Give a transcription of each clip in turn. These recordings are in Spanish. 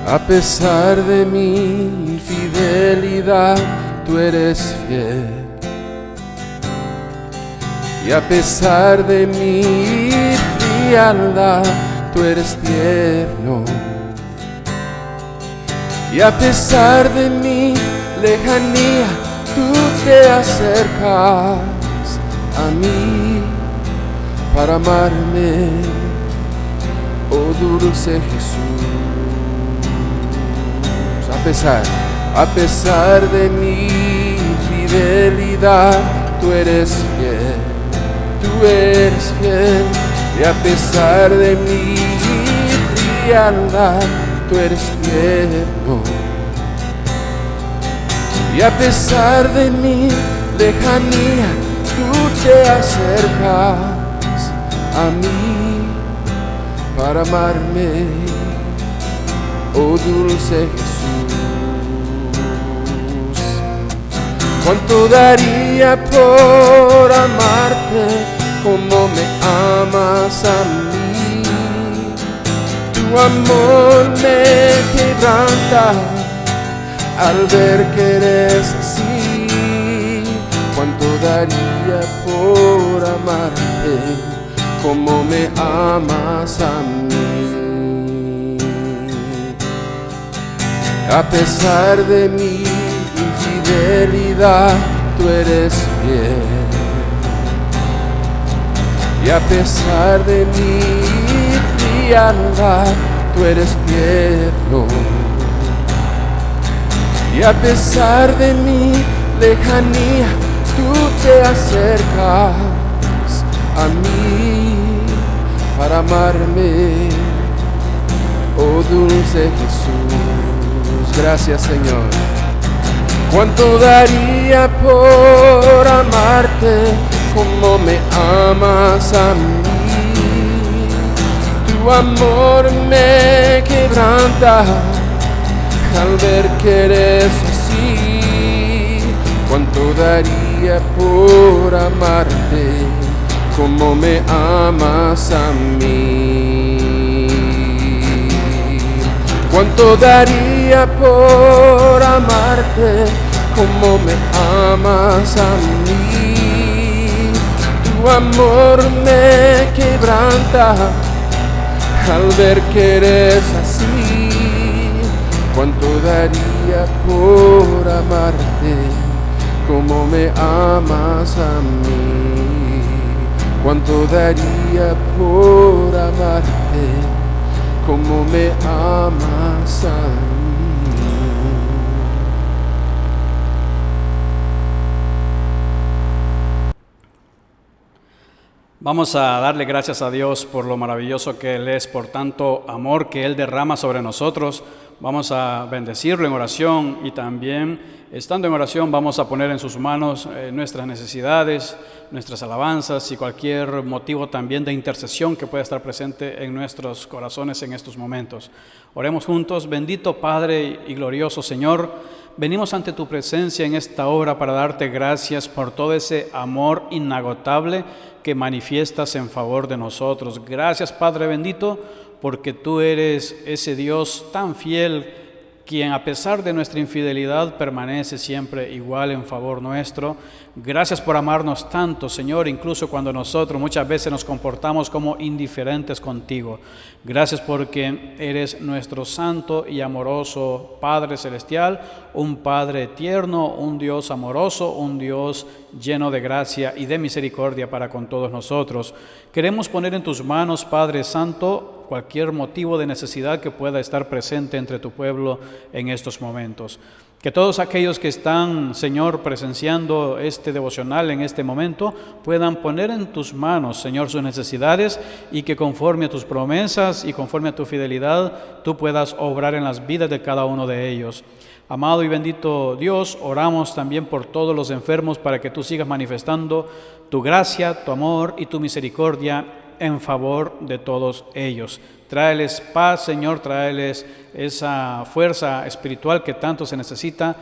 A pesar de mi infidelidad, tú eres fiel. Y a pesar de mi frialdad, tú eres tierno. Y a pesar de mi lejanía, tú te acercas a mí para amarme, oh dulce Jesús. A pesar de mi infidelidad, tú eres fiel, tú eres fiel. Y a pesar de mi frialdad, tú eres tierno. Y a pesar de mi lejanía, tú te acercas a mí para amarme, oh dulce Jesús. ¿Cuánto daría por amarte como me amas a mí? Tu amor me quebranta al ver que eres así. ¿Cuánto daría por amarte como me amas a mí? A pesar de mi infidelidad, tú eres fiel. Y a pesar de mi frialdad, tú eres tierno. Y a pesar de mi lejanía, tú te acercas a mí para amarme, oh dulce Jesús. Gracias, Señor. ¿Cuánto daría por amarte como me amas a mí? Tu amor me quebranta al ver que eres así. ¿Cuánto daría por amarte como me amas a mí? ¿Cuánto daría por amarte como me amas a mí? Tu amor me quebranta al ver que eres así. ¿Cuánto daría por amarte como me amas a mí? ¿Cuánto daría por amarte como me amas a mí? Vamos a darle gracias a Dios por lo maravilloso que Él es, por tanto amor que Él derrama sobre nosotros. Vamos a bendecirlo en oración y también, estando en oración, vamos a poner en sus manos nuestras necesidades, nuestras alabanzas y cualquier motivo también de intercesión que pueda estar presente en nuestros corazones en estos momentos. Oremos juntos. Bendito Padre y glorioso Señor, venimos ante tu presencia en esta hora para darte gracias por todo ese amor inagotable que manifiestas en favor de nosotros. Gracias, Padre bendito, porque tú eres ese Dios tan fiel, quien a pesar de nuestra infidelidad permanece siempre igual en favor nuestro. Gracias por amarnos tanto, Señor, incluso cuando nosotros muchas veces nos comportamos como indiferentes contigo. Gracias porque eres nuestro santo y amoroso Padre Celestial, un Padre tierno, un Dios amoroso, un Dios lleno de gracia y de misericordia para con todos nosotros. Queremos poner en tus manos, Padre Santo, cualquier motivo de necesidad que pueda estar presente entre tu pueblo en estos momentos. Que todos aquellos que están, Señor, presenciando este devocional en este momento, puedan poner en tus manos, Señor, sus necesidades y que conforme a tus promesas y conforme a tu fidelidad, tú puedas obrar en las vidas de cada uno de ellos. Amado y bendito Dios, oramos también por todos los enfermos para que tú sigas manifestando tu gracia, tu amor y tu misericordia en favor de todos ellos. Tráeles paz, Señor, tráeles esa fuerza espiritual que tanto se necesita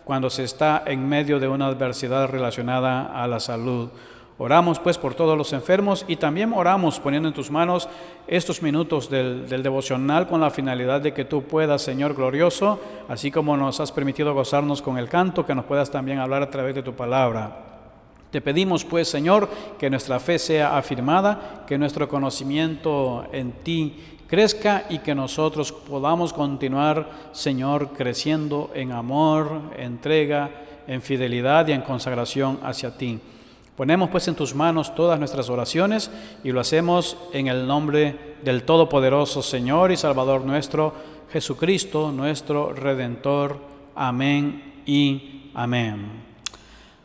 cuando se está en medio de una adversidad relacionada a la salud. Oramos pues por todos los enfermos y también oramos poniendo en tus manos estos minutos del devocional con la finalidad de que tú puedas, Señor glorioso, así como nos has permitido gozarnos con el canto, que nos puedas también hablar a través de tu palabra. Te pedimos pues, Señor, que nuestra fe sea afirmada, que nuestro conocimiento en ti crezca y que nosotros podamos continuar, Señor, creciendo en amor, entrega, en fidelidad y en consagración hacia ti. Ponemos pues en tus manos todas nuestras oraciones y lo hacemos en el nombre del Todopoderoso Señor y Salvador nuestro, Jesucristo, nuestro Redentor. Amén y amén.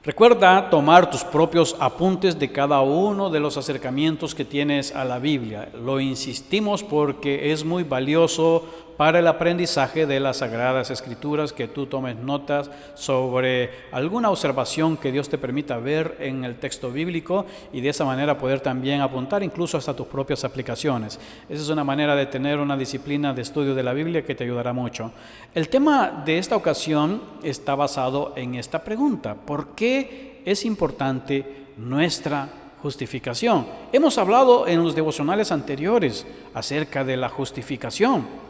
Recuerda tomar tus propios apuntes de cada uno de los acercamientos que tienes a la Biblia. Lo insistimos porque es muy valioso para el aprendizaje de las Sagradas Escrituras, que tú tomes notas sobre alguna observación que Dios te permita ver en el texto bíblico y de esa manera poder también apuntar incluso hasta tus propias aplicaciones. Esa es una manera de tener una disciplina de estudio de la Biblia que te ayudará mucho. El tema de esta ocasión está basado en esta pregunta: ¿por qué es importante nuestra justificación? Hemos hablado en los devocionales anteriores acerca de la justificación.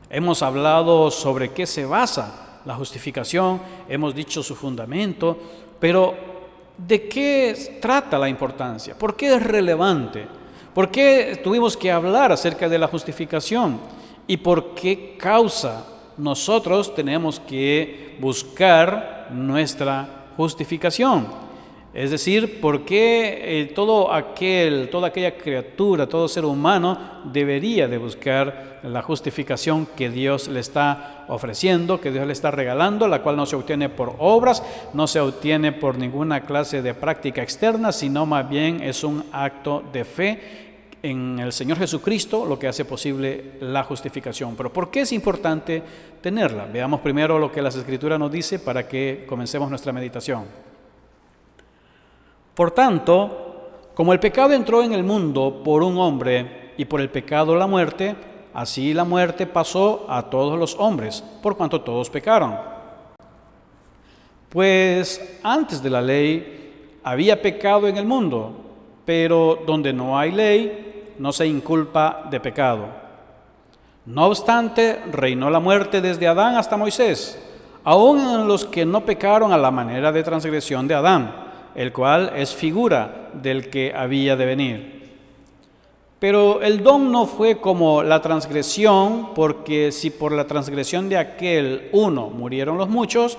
Hemos hablado sobre qué se basa la justificación, hemos dicho su fundamento, pero ¿de qué trata la importancia? ¿Por qué es relevante? ¿Por qué tuvimos que hablar acerca de la justificación? ¿Y por qué causa nosotros tenemos que buscar nuestra justificación? Es decir, ¿por qué toda aquella criatura, todo ser humano debería de buscar la justificación que Dios le está ofreciendo, que Dios le está regalando, la cual no se obtiene por obras, no se obtiene por ninguna clase de práctica externa, sino más bien es un acto de fe en el Señor Jesucristo, lo que hace posible la justificación? Pero ¿por qué es importante tenerla? Veamos primero lo que las Escrituras nos dice para que comencemos nuestra meditación. Por tanto, como el pecado entró en el mundo por un hombre y por el pecado la muerte, así la muerte pasó a todos los hombres, por cuanto todos pecaron. Pues antes de la ley había pecado en el mundo, pero donde no hay ley, no se inculpa de pecado. No obstante, reinó la muerte desde Adán hasta Moisés, aun en los que no pecaron a la manera de transgresión de Adán, el cual es figura del que había de venir. Pero el don no fue como la transgresión, porque si por la transgresión de aquel uno murieron los muchos,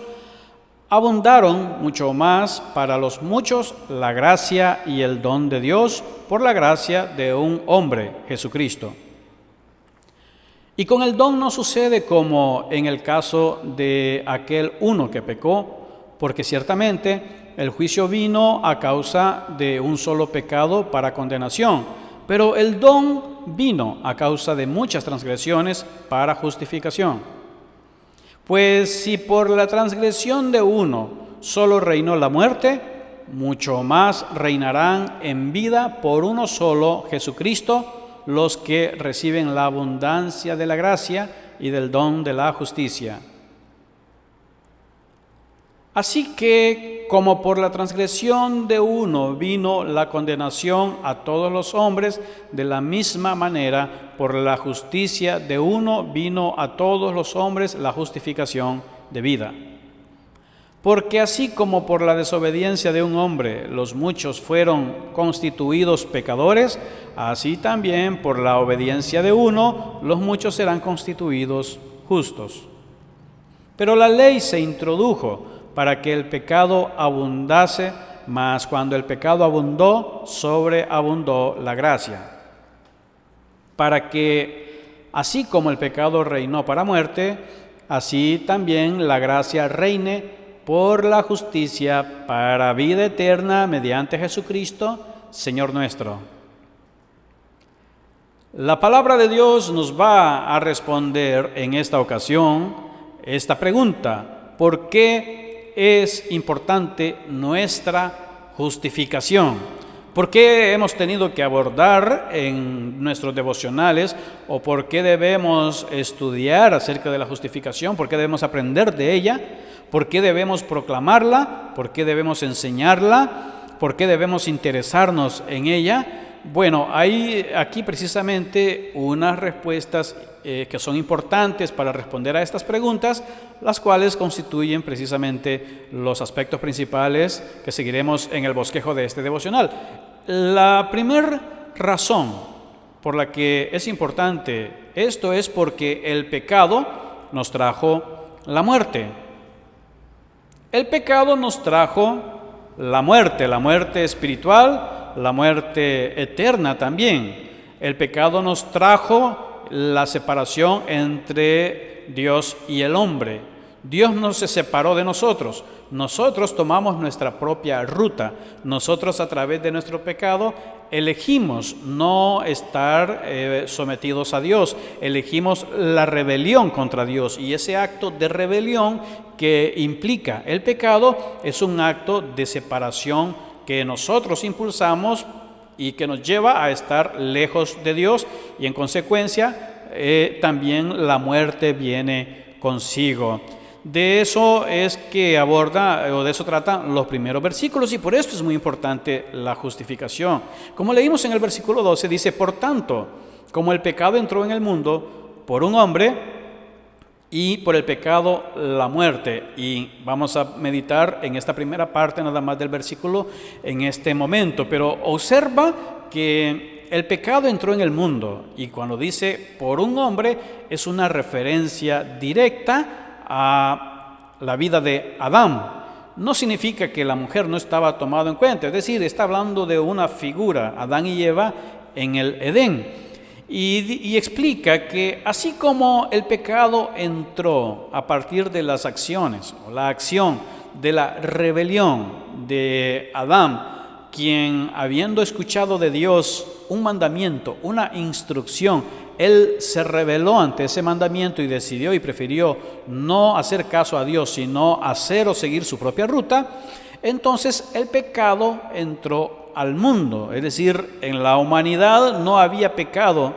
abundaron mucho más para los muchos la gracia y el don de Dios por la gracia de un hombre, Jesucristo. Y con el don no sucede como en el caso de aquel uno que pecó, porque ciertamente el juicio vino a causa de un solo pecado para condenación, pero el don vino a causa de muchas transgresiones para justificación. Pues si por la transgresión de uno solo reinó la muerte, mucho más reinarán en vida por uno solo, Jesucristo, los que reciben la abundancia de la gracia y del don de la justicia. Así que, como por la transgresión de uno vino la condenación a todos los hombres, de la misma manera, por la justicia de uno vino a todos los hombres la justificación de vida. Porque así como por la desobediencia de un hombre los muchos fueron constituidos pecadores, así también por la obediencia de uno los muchos serán constituidos justos. Pero la ley se introdujo para que el pecado abundase, mas cuando el pecado abundó, sobreabundó la gracia. Para que, así como el pecado reinó para muerte, así también la gracia reine por la justicia para vida eterna mediante Jesucristo, Señor nuestro. La palabra de Dios nos va a responder en esta ocasión esta pregunta: ¿por qué es importante nuestra justificación? ¿Por qué hemos tenido que abordar en nuestros devocionales o por qué debemos estudiar acerca de la justificación? ¿Por qué debemos aprender de ella? ¿Por qué debemos proclamarla? ¿Por qué debemos enseñarla? ¿Por qué debemos interesarnos en ella? Bueno, hay aquí precisamente unas respuestas que son importantes para responder a estas preguntas, las cuales constituyen precisamente los aspectos principales que seguiremos en el bosquejo de este devocional. La primera razón por la que es importante esto es porque el pecado nos trajo la muerte. El pecado nos trajo la muerte espiritual, la muerte eterna también. El pecado nos trajo la separación entre Dios y el hombre. Dios no se separó de nosotros. Nosotros tomamos nuestra propia ruta. Nosotros, a través de nuestro pecado, elegimos no estar sometidos a Dios. Elegimos la rebelión contra Dios. Y ese acto de rebelión que implica el pecado es un acto de separación que nosotros impulsamos y que nos lleva a estar lejos de Dios, y en consecuencia también la muerte viene consigo. De eso es que aborda, o de eso tratan los primeros versículos, y por esto es muy importante la justificación. Como leímos en el versículo 12, dice: por tanto, como el pecado entró en el mundo por un hombre, y por el pecado la muerte. Y vamos a meditar en esta primera parte nada más del versículo en este momento. Pero observa que el pecado entró en el mundo, y cuando dice por un hombre es una referencia directa a la vida de Adán. No significa que la mujer no estaba tomada en cuenta, es decir, está hablando de una figura, Adán y Eva en el Edén. Y explica que así como el pecado entró a partir de las acciones o la acción de la rebelión de Adán, quien habiendo escuchado de Dios un mandamiento, una instrucción, él se rebeló ante ese mandamiento y decidió y prefirió no hacer caso a Dios, sino hacer o seguir su propia ruta. Entonces el pecado entró al mundo, es decir, en la humanidad no había pecado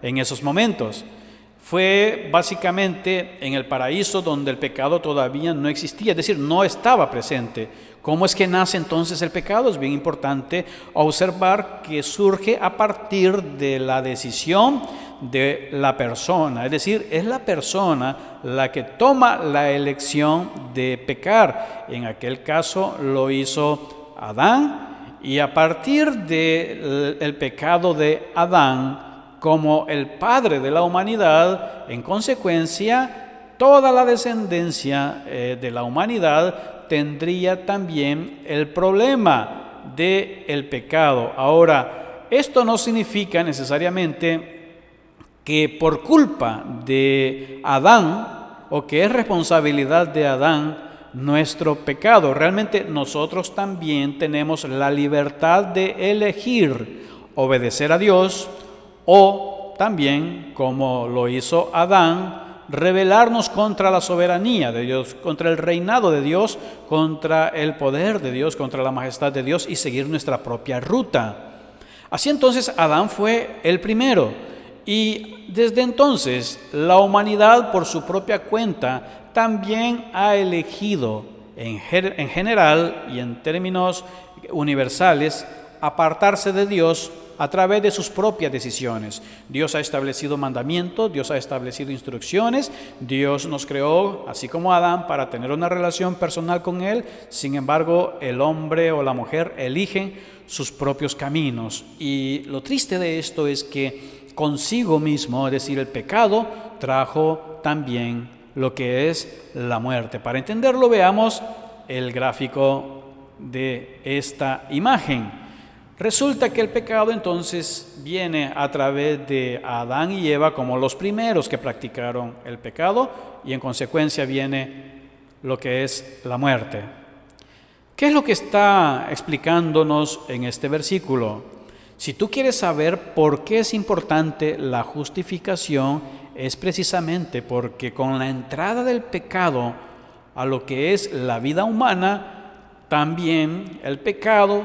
en esos momentos. Fue básicamente en el paraíso donde el pecado todavía no existía, es decir, no estaba presente. ¿Cómo es que nace entonces el pecado? Es bien importante observar que surge a partir de la decisión de la persona, es decir, es la persona la que toma la elección de pecar. En aquel caso lo hizo Adán, y a partir del pecado de Adán, como el padre de la humanidad, en consecuencia, toda la descendencia de la humanidad tendría también el problema del pecado. Ahora, esto no significa necesariamente que por culpa de Adán, o que es responsabilidad de Adán, nuestro pecado. Realmente nosotros también tenemos la libertad de elegir obedecer a Dios, o también, como lo hizo Adán, rebelarnos contra la soberanía de Dios, contra el reinado de Dios, contra el poder de Dios, contra la majestad de Dios, y seguir nuestra propia ruta. Así entonces Adán fue el primero, y desde entonces la humanidad por su propia cuenta también ha elegido en general y en términos universales apartarse de Dios a través de sus propias decisiones. Dios ha establecido mandamientos, Dios ha establecido instrucciones, Dios nos creó, así como Adán, para tener una relación personal con Él. Sin embargo, el hombre o la mujer eligen sus propios caminos. Y lo triste de esto es que consigo mismo, es decir, el pecado, trajo también lo que es la muerte. Para entenderlo, veamos el gráfico de esta imagen. Resulta que el pecado entonces viene a través de Adán y Eva como los primeros que practicaron el pecado, y en consecuencia viene lo que es la muerte. ¿Qué es lo que está explicándonos en este versículo? Si tú quieres saber por qué es importante la justificación, es precisamente porque con la entrada del pecado a lo que es la vida humana, también el pecado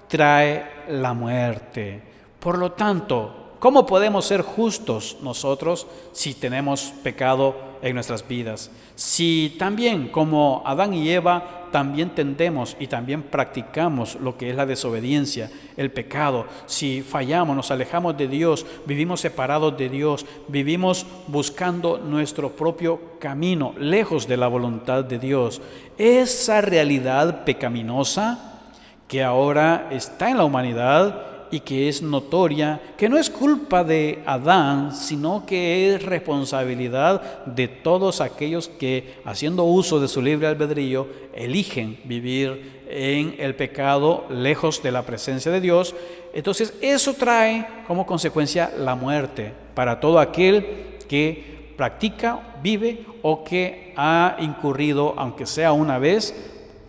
trae la muerte. Por lo tanto, ¿Cómo podemos ser justos nosotros si tenemos pecado en nuestras vidas? Si también como Adán y Eva también tendemos y también practicamos lo que es la desobediencia, el pecado, si fallamos, nos alejamos de Dios, vivimos separados de Dios, vivimos buscando nuestro propio camino, lejos de la voluntad de Dios, esa realidad pecaminosa que ahora está en la humanidad y que es notoria, que no es culpa de Adán, sino que es responsabilidad de todos aquellos que, haciendo uso de su libre albedrío, eligen vivir en el pecado, lejos de la presencia de Dios. Entonces, eso trae como consecuencia la muerte para todo aquel que practica, vive o que ha incurrido, aunque sea una vez,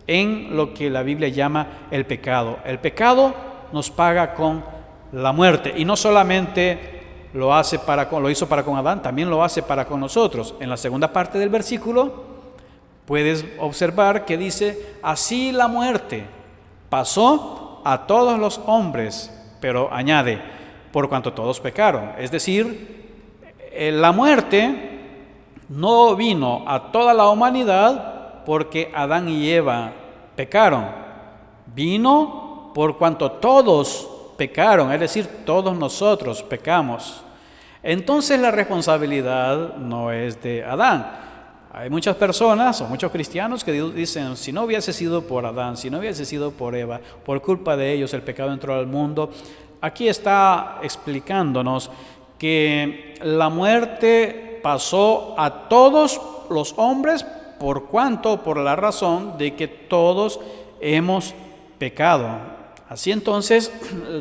en lo que la Biblia llama el pecado. El pecado nos paga con la muerte, y no solamente lo hizo para con Adán, también lo hace para con nosotros. En la segunda parte del versículo puedes observar que dice: así la muerte pasó a todos los hombres, pero añade, por cuanto todos pecaron. Es decir, la muerte no vino a toda la humanidad porque Adán y Eva pecaron, vino por cuanto todos pecaron, es decir, todos nosotros pecamos. Entonces la responsabilidad no es de Adán. Hay muchas personas o muchos cristianos que dicen: si no hubiese sido por Adán, si no hubiese sido por Eva, por culpa de ellos el pecado entró al mundo. Aquí está explicándonos que la muerte pasó a todos los hombres por la razón de que todos hemos pecado. Así entonces,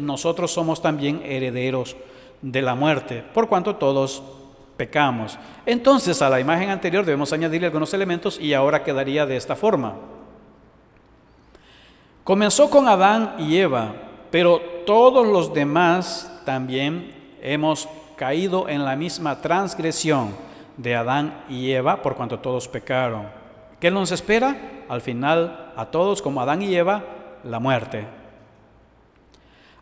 nosotros somos también herederos de la muerte, por cuanto todos pecamos. Entonces, a la imagen anterior debemos añadirle algunos elementos y ahora quedaría de esta forma. Comenzó con Adán y Eva, pero todos los demás también hemos caído en la misma transgresión de Adán y Eva, por cuanto todos pecaron. ¿Qué nos espera? Al final, a todos como Adán y Eva, la muerte.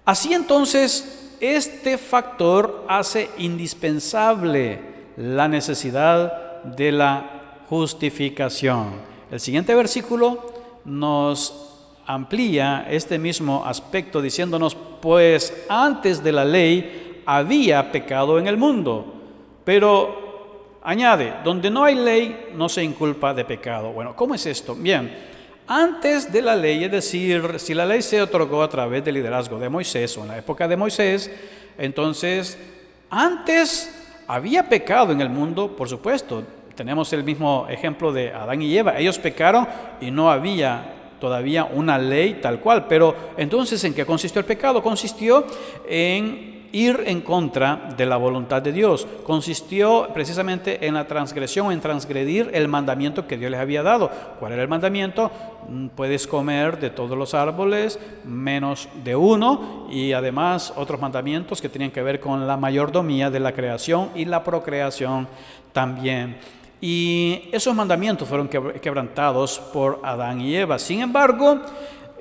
Así entonces, este factor hace indispensable la necesidad de la justificación. El siguiente versículo nos amplía este mismo aspecto diciéndonos: pues antes de la ley había pecado en el mundo, pero añade, donde no hay ley no se inculpa de pecado. Bueno, ¿cómo es esto? Bien, antes de la ley, es decir, si la ley se otorgó a través del liderazgo de Moisés o en la época de Moisés, entonces antes había pecado en el mundo, por supuesto. Tenemos el mismo ejemplo de Adán y Eva. Ellos pecaron y no había todavía una ley tal cual. Pero entonces, ¿en qué consistió el pecado? Consistió en ir en contra de la voluntad de Dios. Consistió precisamente en la transgresión, en transgredir el mandamiento que Dios les había dado. ¿Cuál era el mandamiento? Puedes comer de todos los árboles menos de uno, y además otros mandamientos que tenían que ver con la mayordomía de la creación y la procreación también. Y esos mandamientos fueron quebrantados por Adán y Eva. Sin embargo,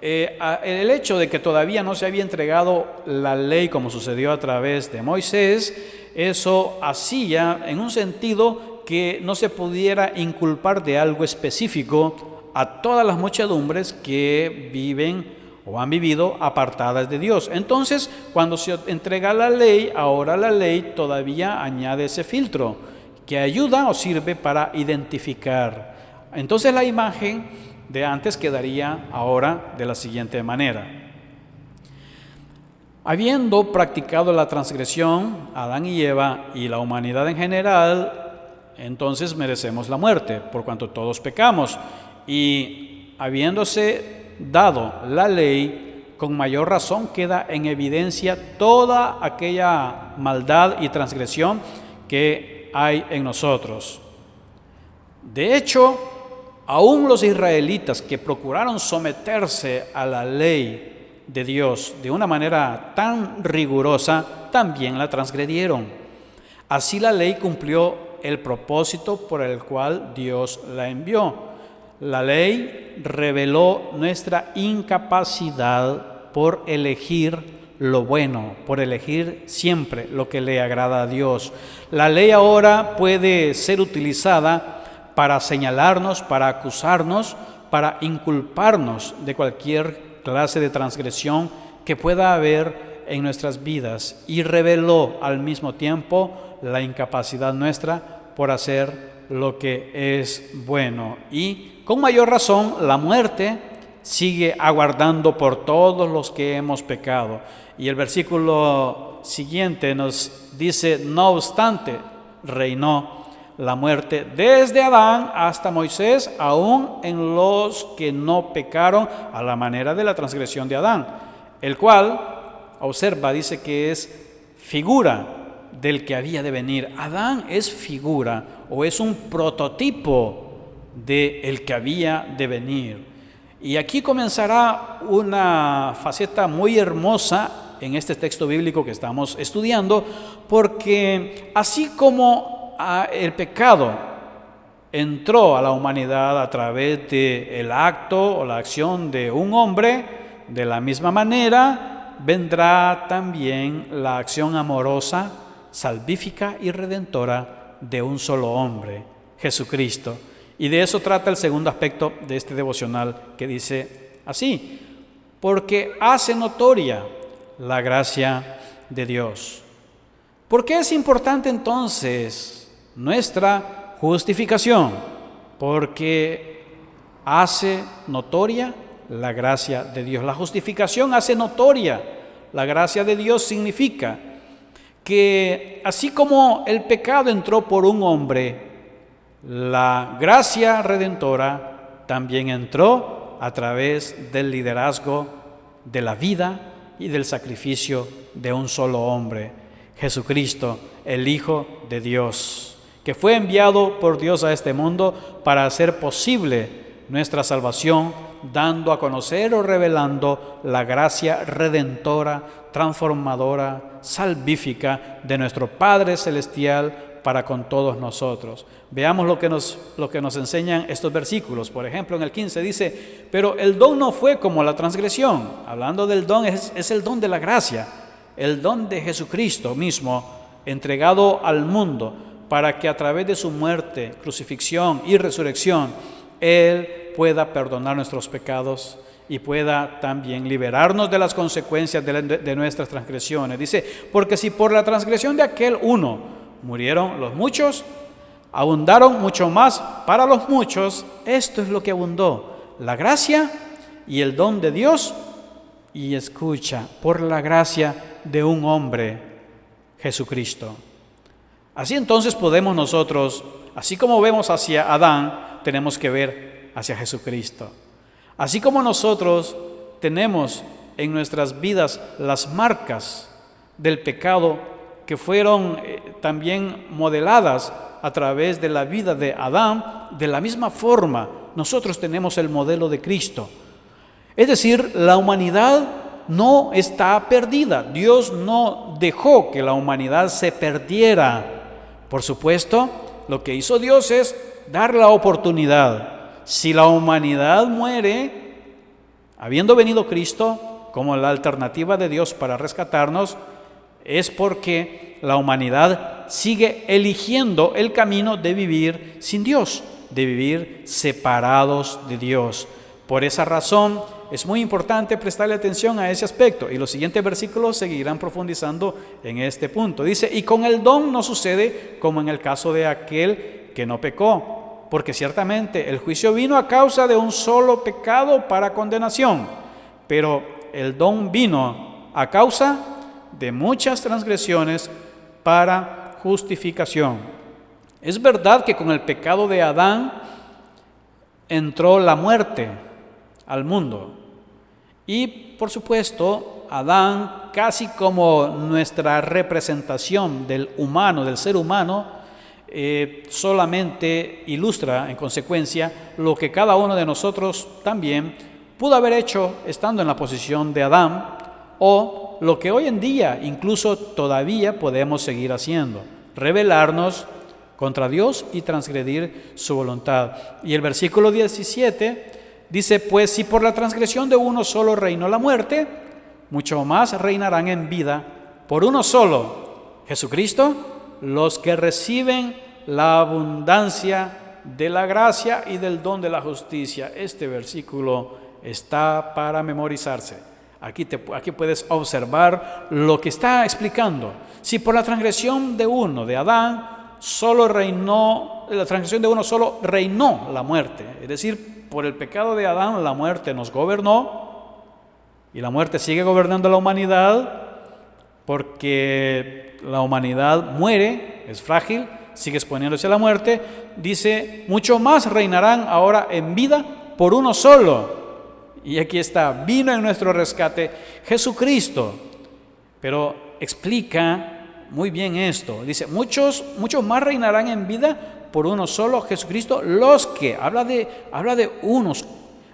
el hecho de que todavía no se había entregado la ley como sucedió a través de Moisés, eso hacía en un sentido que no se pudiera inculpar de algo específico a todas las muchedumbres que viven o han vivido apartadas de Dios. Entonces, cuando se entrega la ley, ahora la ley todavía añade ese filtro que ayuda o sirve para identificar. Entonces la imagen de antes quedaría ahora de la siguiente manera: habiendo practicado la transgresión, Adán y Eva y la humanidad en general, entonces merecemos la muerte, por cuanto todos pecamos. Y habiéndose dado la ley, con mayor razón queda en evidencia toda aquella maldad y transgresión que hay en nosotros. De hecho, aún los israelitas que procuraron someterse a la ley de Dios de una manera tan rigurosa, también la transgredieron. Así la ley cumplió el propósito por el cual Dios la envió. La ley reveló nuestra incapacidad por elegir lo bueno, por elegir siempre lo que le agrada a Dios. La ley ahora puede ser utilizada para señalarnos, para acusarnos, para inculparnos de cualquier clase de transgresión que pueda haber en nuestras vidas, y reveló al mismo tiempo la incapacidad nuestra por hacer lo que es bueno. Y con mayor razón la muerte sigue aguardando por todos los que hemos pecado. Y el versículo siguiente nos dice: no obstante, reinó la muerte desde Adán hasta Moisés, aún en los que no pecaron a la manera de la transgresión de Adán, el cual, observa, dice que es figura del que había de venir. Adán es figura o es un prototipo del que había de venir. Y aquí comenzará una faceta muy hermosa en este texto bíblico que estamos estudiando, porque así como el pecado entró a la humanidad a través del acto o la acción de un hombre, de la misma manera vendrá también la acción amorosa, salvífica y redentora de un solo hombre, Jesucristo. Y de eso trata el segundo aspecto de este devocional, que dice así: porque hace notoria la gracia de Dios. ¿Por qué es importante entonces nuestra justificación? Porque hace notoria la gracia de Dios. La justificación hace notoria la gracia de Dios. Significa que así como el pecado entró por un hombre, la gracia redentora también entró a través del liderazgo de la vida y del sacrificio de un solo hombre, Jesucristo, el Hijo de Dios, que fue enviado por Dios a este mundo para hacer posible nuestra salvación, dando a conocer o revelando la gracia redentora, transformadora, salvífica de nuestro Padre Celestial para con todos nosotros. Veamos lo que nos enseñan estos versículos. Por ejemplo, en el 15 dice: pero el don no fue como la transgresión. Hablando del don, es el don de la gracia, el don de Jesucristo mismo, entregado al mundo, para que a través de su muerte, crucifixión y resurrección, Él pueda perdonar nuestros pecados y pueda también liberarnos de las consecuencias de nuestras transgresiones. Dice: porque si por la transgresión de aquel uno murieron los muchos, abundaron mucho más para los muchos. Esto es lo que abundó: la gracia y el don de Dios. Y escucha, por la gracia de un hombre, Jesucristo. Así entonces podemos nosotros, así como vemos hacia Adán, tenemos que ver hacia Jesucristo. Así como nosotros tenemos en nuestras vidas las marcas del pecado que fueron también modeladas a través de la vida de Adán, de la misma forma nosotros tenemos el modelo de Cristo. Es decir, la humanidad no está perdida. Dios no dejó que la humanidad se perdiera. Por supuesto, lo que hizo Dios es dar la oportunidad. Si la humanidad muere, habiendo venido Cristo como la alternativa de Dios para rescatarnos, es porque la humanidad sigue eligiendo el camino de vivir sin Dios, de vivir separados de Dios. Por esa razón es muy importante prestarle atención a ese aspecto, y los siguientes versículos seguirán profundizando en este punto. Dice: y con el don no sucede como en el caso de aquel que no pecó, porque ciertamente el juicio vino a causa de un solo pecado para condenación, pero el don vino a causa de muchas transgresiones para justificación. Es verdad que con el pecado de Adán entró la muerte al mundo, y por supuesto Adán, casi como nuestra representación del humano, del ser humano, solamente ilustra en consecuencia lo que cada uno de nosotros también pudo haber hecho estando en la posición de Adán, o lo que hoy en día incluso todavía podemos seguir haciendo: rebelarnos contra Dios y transgredir su voluntad. Y el versículo 17 dice: pues si por la transgresión de uno solo reinó la muerte, mucho más reinarán en vida por uno solo, Jesucristo, los que reciben la abundancia de la gracia y del don de la justicia. Este versículo está para memorizarse. Aquí puedes observar lo que está explicando. Si por la transgresión de uno, de Adán, solo reinó la muerte, es decir, por el pecado de Adán la muerte nos gobernó y la muerte sigue gobernando la humanidad porque la humanidad muere, es frágil, sigue exponiéndose a la muerte. Dice, mucho más reinarán ahora en vida por uno solo. Y aquí está, vino en nuestro rescate Jesucristo. Pero explica muy bien esto. Dice, muchos más reinarán en vida por uno solo, Jesucristo, los que, habla de unos,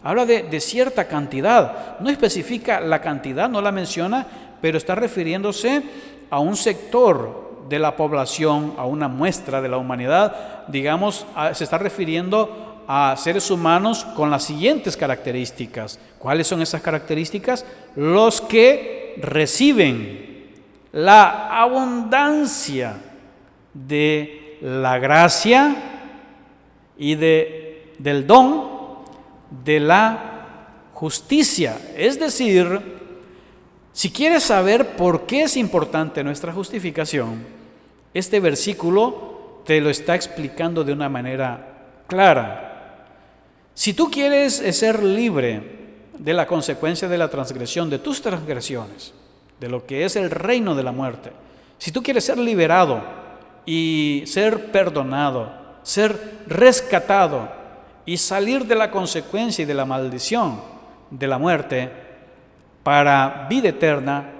habla de cierta cantidad. No especifica la cantidad, no la menciona, pero está refiriéndose a un sector de la población, a una muestra de la humanidad, digamos, se está refiriendo a seres humanos con las siguientes características. ¿Cuáles son esas características? Los que reciben la abundancia de la gracia y del don de la justicia. Es decir, si quieres saber por qué es importante nuestra justificación, este versículo te lo está explicando de una manera clara. Si tú quieres ser libre de la consecuencia de la transgresión, de tus transgresiones, de lo que es el reino de la muerte, si tú quieres ser liberado y ser perdonado, ser rescatado y salir de la consecuencia y de la maldición de la muerte para vida eterna,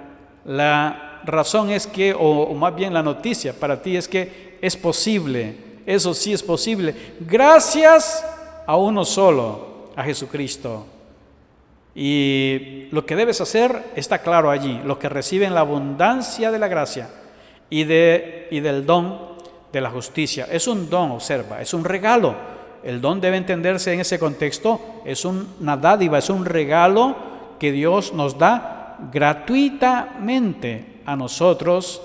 la razón es que, o más bien la noticia para ti es que es posible, eso sí es posible, gracias a uno solo, a Jesucristo. Y lo que debes hacer está claro allí, los que reciben la abundancia de la gracia y del don de la justicia. Es un don, observa, es un regalo. El don debe entenderse en ese contexto, es una dádiva, es un regalo que Dios nos da gratuitamente a nosotros,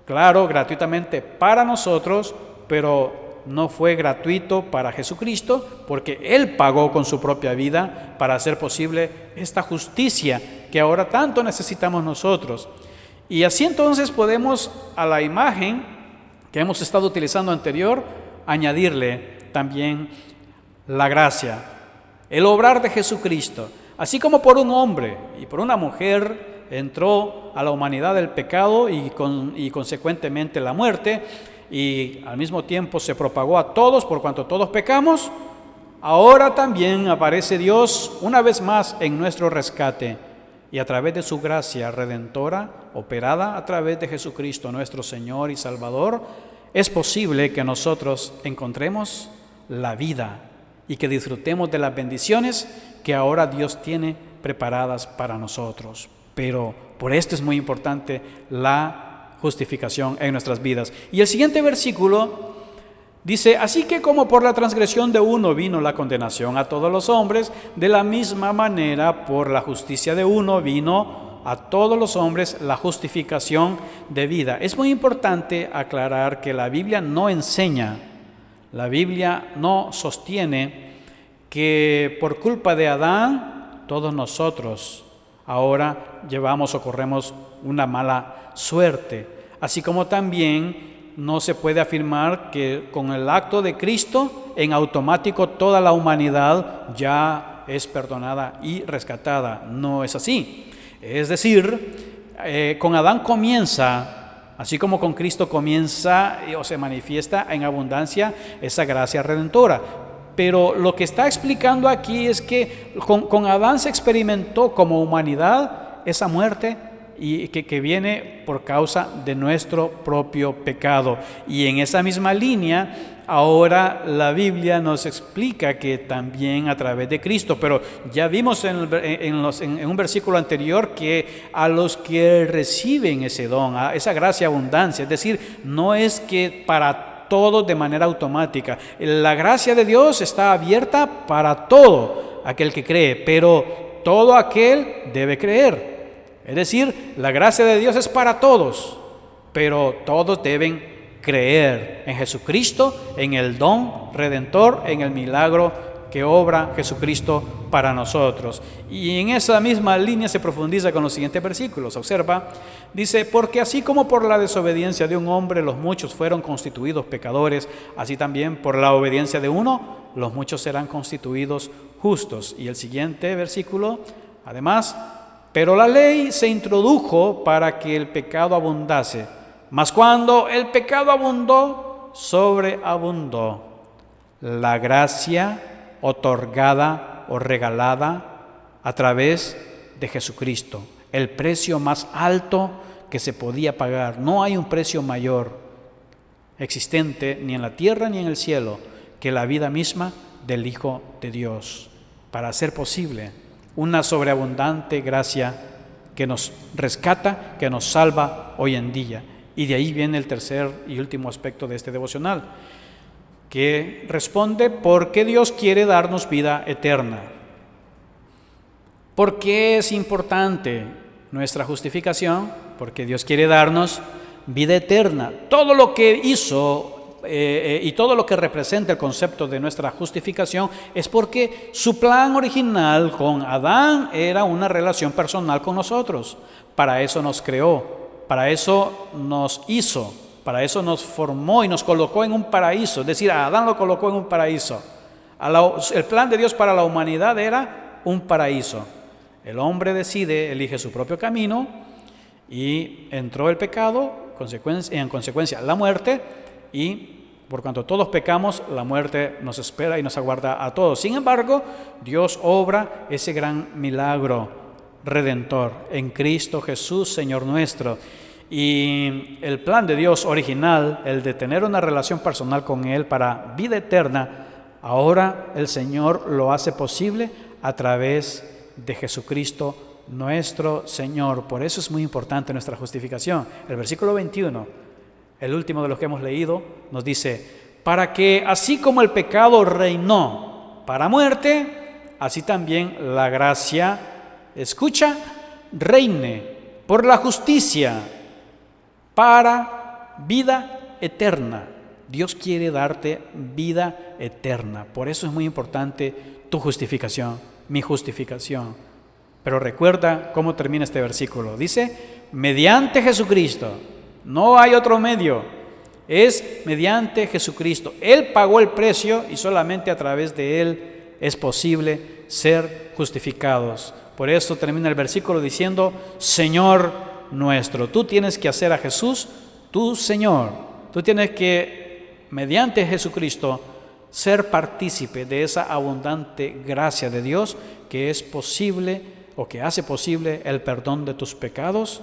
claro, gratuitamente para nosotros, pero no fue gratuito para Jesucristo, porque Él pagó con su propia vida para hacer posible esta justicia que ahora tanto necesitamos nosotros. Y así entonces podemos a la imagen que hemos estado utilizando anterior, añadirle también la gracia, el obrar de Jesucristo. Así como por un hombre y por una mujer entró a la humanidad el pecado y consecuentemente la muerte, y al mismo tiempo se propagó a todos por cuanto todos pecamos, ahora también aparece Dios una vez más en nuestro rescate y a través de su gracia redentora, operada a través de Jesucristo nuestro Señor y Salvador, es posible que nosotros encontremos la vida y que disfrutemos de las bendiciones que ahora Dios tiene preparadas para nosotros. Pero por esto es muy importante la justificación en nuestras vidas. Y el siguiente versículo dice, así que como por la transgresión de uno vino la condenación a todos los hombres, de la misma manera por la justicia de uno vino a todos los hombres la justificación de vida. Es muy importante aclarar que la Biblia no enseña, la Biblia no sostiene que por culpa de Adán todos nosotros ahora llevamos o corremos una mala suerte. Así como también no se puede afirmar que con el acto de Cristo en automático toda la humanidad ya es perdonada y rescatada. No es así. Es decir, con Adán comienza, así como con Cristo comienza o se manifiesta en abundancia esa gracia redentora. Pero lo que está explicando aquí es que con Adán se experimentó como humanidad esa muerte y que viene por causa de nuestro propio pecado. Y en esa misma línea, ahora la Biblia nos explica que también a través de Cristo, pero ya vimos en un versículo anterior que a los que reciben ese don, a esa gracia abundancia, es decir, no es que para todos de manera automática. La gracia de Dios está abierta para todo aquel que cree, pero todo aquel debe creer. Es decir, la gracia de Dios es para todos, pero todos deben creer en Jesucristo, en el don redentor, en el milagro que obra Jesucristo para nosotros. Y en esa misma línea se profundiza con los siguientes versículos. Observa, dice: porque así como por la desobediencia de un hombre los muchos fueron constituidos pecadores, así también por la obediencia de uno los muchos serán constituidos justos. Y el siguiente versículo, además: pero la ley se introdujo para que el pecado abundase, mas cuando el pecado abundó, sobreabundó la gracia otorgada o regalada a través de Jesucristo, el precio más alto que se podía pagar. No hay un precio mayor existente ni en la tierra ni en el cielo que la vida misma del Hijo de Dios, para hacer posible una sobreabundante gracia que nos rescata, que nos salva hoy en día. Y de ahí viene el tercer y último aspecto de este devocional, que responde: ¿por qué Dios quiere darnos vida eterna? ¿Por qué es importante nuestra justificación? Porque Dios quiere darnos vida eterna. Todo lo que hizo y todo lo que representa el concepto de nuestra justificación es porque su plan original con Adán era una relación personal con nosotros. Para eso nos creó, para eso nos hizo, para eso nos formó y nos colocó en un paraíso. Es decir, a Adán lo colocó en un paraíso. El plan de Dios para la humanidad era un paraíso. El hombre elige su propio camino y entró el pecado, en consecuencia la muerte, y por cuanto todos pecamos, la muerte nos espera y nos aguarda a todos. Sin embargo, Dios obra ese gran milagro redentor en Cristo Jesús, Señor nuestro. Y el plan de Dios original, el de tener una relación personal con Él para vida eterna, ahora el Señor lo hace posible a través de Jesucristo nuestro Señor. Por eso es muy importante nuestra justificación. El versículo 21, el último de los que hemos leído, nos dice: para que así como el pecado reinó para muerte, así también la gracia, escucha, reine por la justicia para vida eterna. Dios quiere darte vida eterna. Por eso es muy importante tu justificación, mi justificación. Pero recuerda cómo termina este versículo. Dice: mediante Jesucristo. No hay otro medio. Es mediante Jesucristo. Él pagó el precio y solamente a través de Él es posible ser justificados. Por eso termina el versículo diciendo: Señor nuestro. Tú tienes que hacer a Jesús tu Señor. Tú tienes que, mediante Jesucristo, ser partícipe de esa abundante gracia de Dios que es posible o que hace posible el perdón de tus pecados,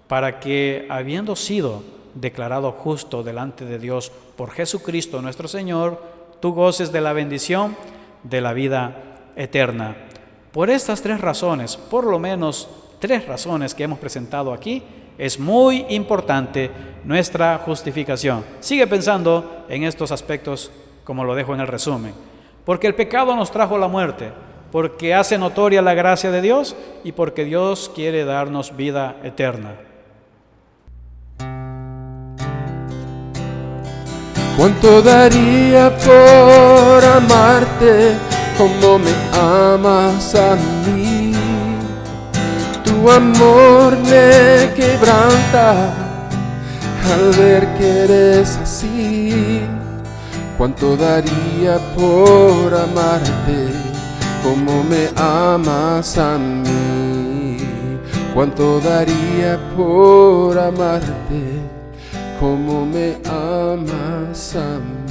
para que, habiendo sido declarado justo delante de Dios por Jesucristo nuestro Señor, tú goces de la bendición de la vida eterna. Por estas tres razones, por lo menos tres razones que hemos presentado aquí, es muy importante nuestra justificación. Sigue pensando en estos aspectos como lo dejo en el resumen. Porque el pecado nos trajo la muerte, porque hace notoria la gracia de Dios y porque Dios quiere darnos vida eterna. ¿Cuánto daría por amarte como me amas a mí? Tu amor me quebranta al ver que eres así. ¿Cuánto daría por amarte como me amas a mí? ¿Cuánto daría por amarte como me amas a mí?